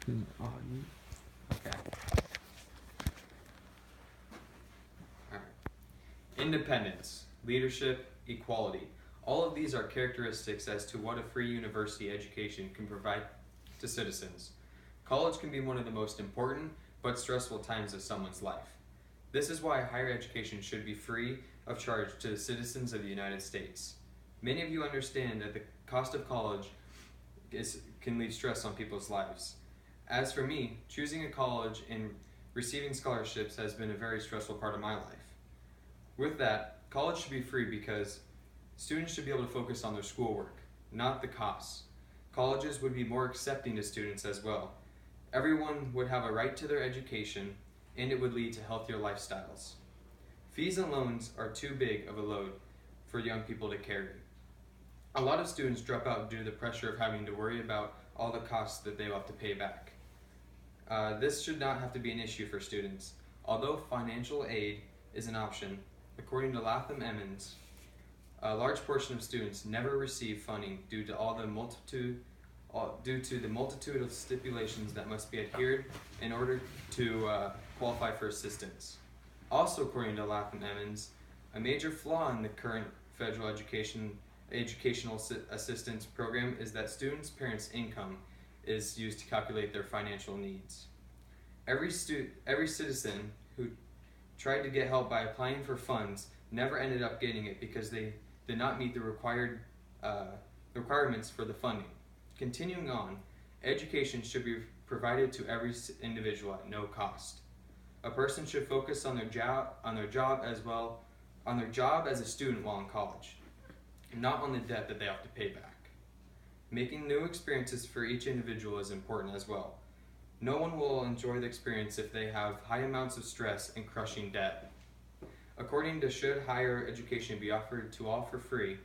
Okay. Alright. Independence, leadership, equality. All of these are characteristics as to what a free university education can provide to citizens. College can be one of the most important but stressful times of someone's life. This is why higher education should be free of charge to the citizens of the United States. Many of you understand that the cost of college can leave stress on people's lives. As for me, choosing a college and receiving scholarships has been a very stressful part of my life. With that, college should be free because students should be able to focus on their schoolwork, not the costs. Colleges would be more accepting to students as well. Everyone would have a right to their education, and it would lead to healthier lifestyles. Fees and loans are too big of a load for young people to carry. A lot of students drop out due to the pressure of having to worry about all the costs that they will have to pay back. This should not have to be an issue for students. Although financial aid is an option, according to Latham Emmons, a large portion of students never receive funding due to the multitude of stipulations that must be adhered in order to qualify for assistance. Also, according to Latham Emmons, a major flaw in the current federal educational assistance program is that students' parents' income is used to calculate their financial needs. Every citizen who tried to get help by applying for funds never ended up getting it because they did not meet the requirements for the funding. Continuing on, education should be provided to every individual at no cost. A person should focus on their job as a student while in college, not on the debt that they have to pay back. Making new experiences for each individual is important as well. No one will enjoy the experience if they have high amounts of stress and crushing debt. According to Should Higher Education Be Offered to All for Free,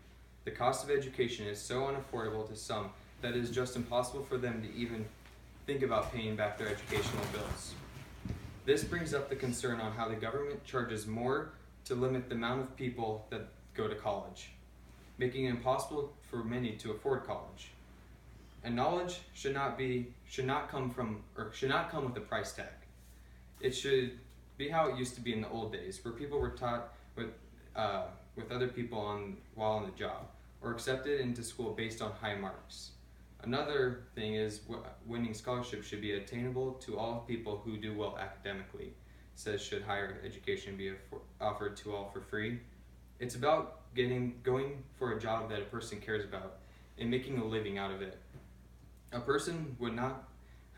the cost of education is so unaffordable to some that it is just impossible for them to even think about paying back their educational bills. This brings up the concern on how the government charges more to limit the amount of people that go to college, making it impossible for many to afford college. And knowledge should not come with a price tag. It should be how it used to be in the old days, where people were taught with other people while on the job, or accepted into school based on high marks. Another thing is winning scholarships should be attainable to all people who do well academically, says Should Higher Education Be Offered to All for Free. It's about going for a job that a person cares about and making a living out of it. A person would not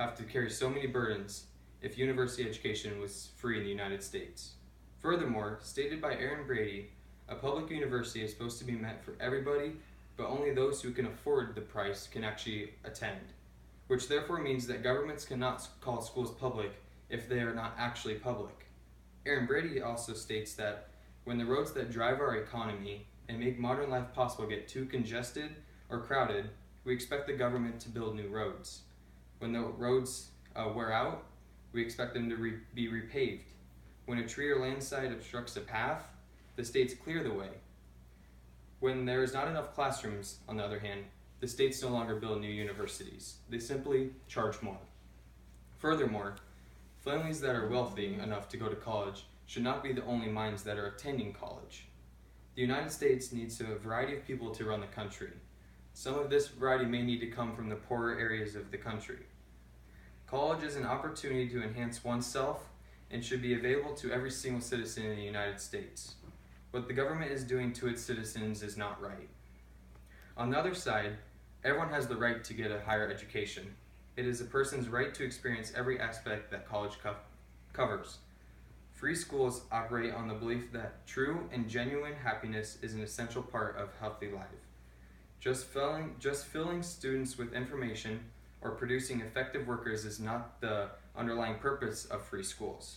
have to carry so many burdens if university education was free in the United States. Furthermore, stated by Aaron Brady, a public university is supposed to be meant for everybody, but only those who can afford the price can actually attend, which therefore means that governments cannot call schools public if they are not actually public. Aaron Brady also states that when the roads that drive our economy and make modern life possible get too congested or crowded, we expect the government to build new roads. When the roads wear out, we expect them to be repaved. When a tree or landslide obstructs a path, the states clear the way. When there is not enough classrooms, on the other hand, the states no longer build new universities. They simply charge more. Furthermore, families that are wealthy enough to go to college should not be the only minds that are attending college. The United States needs a variety of people to run the country. Some of this variety may need to come from the poorer areas of the country. College is an opportunity to enhance oneself and should be available to every single citizen in the United States. What the government is doing to its citizens is not right. On the other side, everyone has the right to get a higher education. It is a person's right to experience every aspect that college covers. Free schools operate on the belief that true and genuine happiness is an essential part of healthy life. Just filling students with information or producing effective workers is not the underlying purpose of free schools.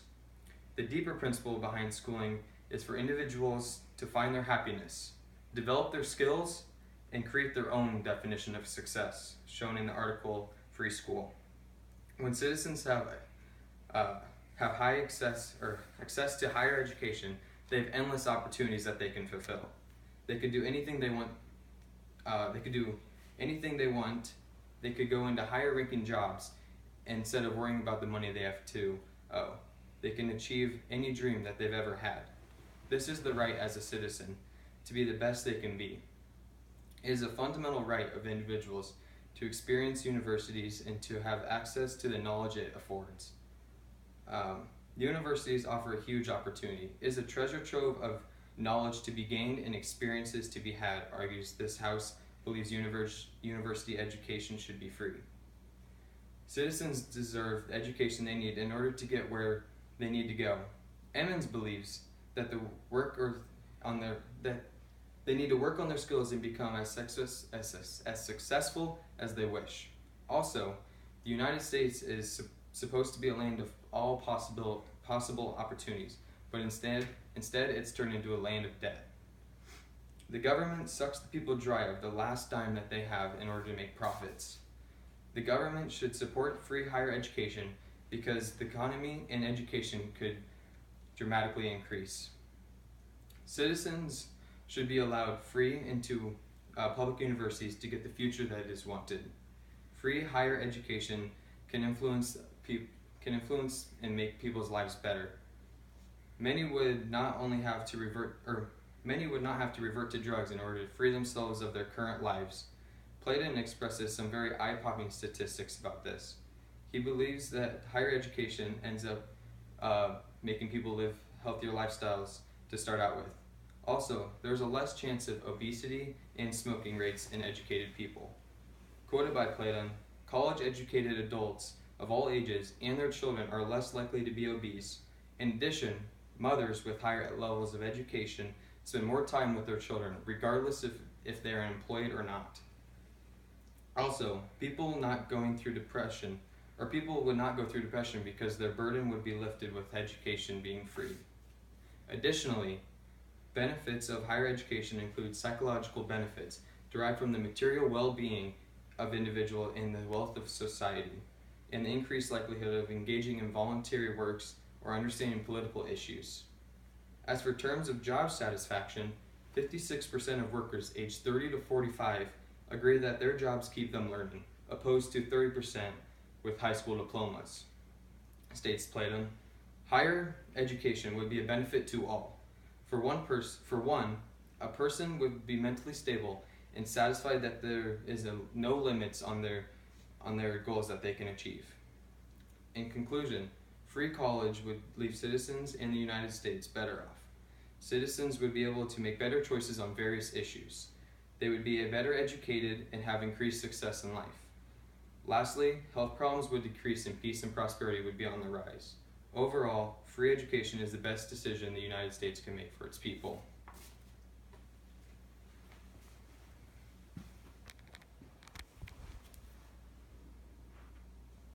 The deeper principle behind schooling is for individuals to find their happiness, develop their skills, and create their own definition of success, shown in the article Free School. When citizens have high access to higher education, they have endless opportunities that they can fulfill. They could do anything they want. They could go into higher ranking jobs instead of worrying about the money they have to owe. They can achieve any dream that they've ever had. This is the right as a citizen, to be the best they can be. It is a fundamental right of individuals to experience universities and to have access to the knowledge it affords. Universities offer a huge opportunity. It is a treasure trove of knowledge to be gained and experiences to be had, argues this House believes university education should be free. Citizens deserve the education they need in order to get where they need to go. Emmons believes that they need to work on their skills and become as successful as they wish. Also, the United States is supposed to be a land of all possible opportunities, but instead it's turned into a land of debt. The government sucks the people dry of the last dime that they have in order to make profits. The government should support free higher education because the economy and education could dramatically increase. Citizens should be allowed free into public universities to get the future that is wanted. Free higher education can influence and make people's lives better. Many would not have to revert to drugs in order to free themselves of their current lives. Platon expresses some very eye-popping statistics about this. He believes that higher education ends up making people live healthier lifestyles to start out with. Also, there's a less chance of obesity and smoking rates in educated people. Quoted by Platon, college-educated adults of all ages and their children are less likely to be obese. In addition, mothers with higher levels of education spend more time with their children, regardless if they are employed or not. Also, people would not go through depression because their burden would be lifted with education being free. Additionally, benefits of higher education include psychological benefits derived from the material well-being of individual and the wealth of society, and the increased likelihood of engaging in voluntary works or understanding political issues. As for terms of job satisfaction, 56% of workers aged 30 to 45 agree that their jobs keep them learning, opposed to 30% with high school diplomas. States Platon, higher education would be a benefit to all. For one, a person would be mentally stable and satisfied that there is no limits on their goals that they can achieve. In conclusion, free college would leave citizens in the United States better off. Citizens would be able to make better choices on various issues. They would be better educated and have increased success in life. Lastly, health problems would decrease and peace and prosperity would be on the rise. Overall, free education is the best decision the United States can make for its people.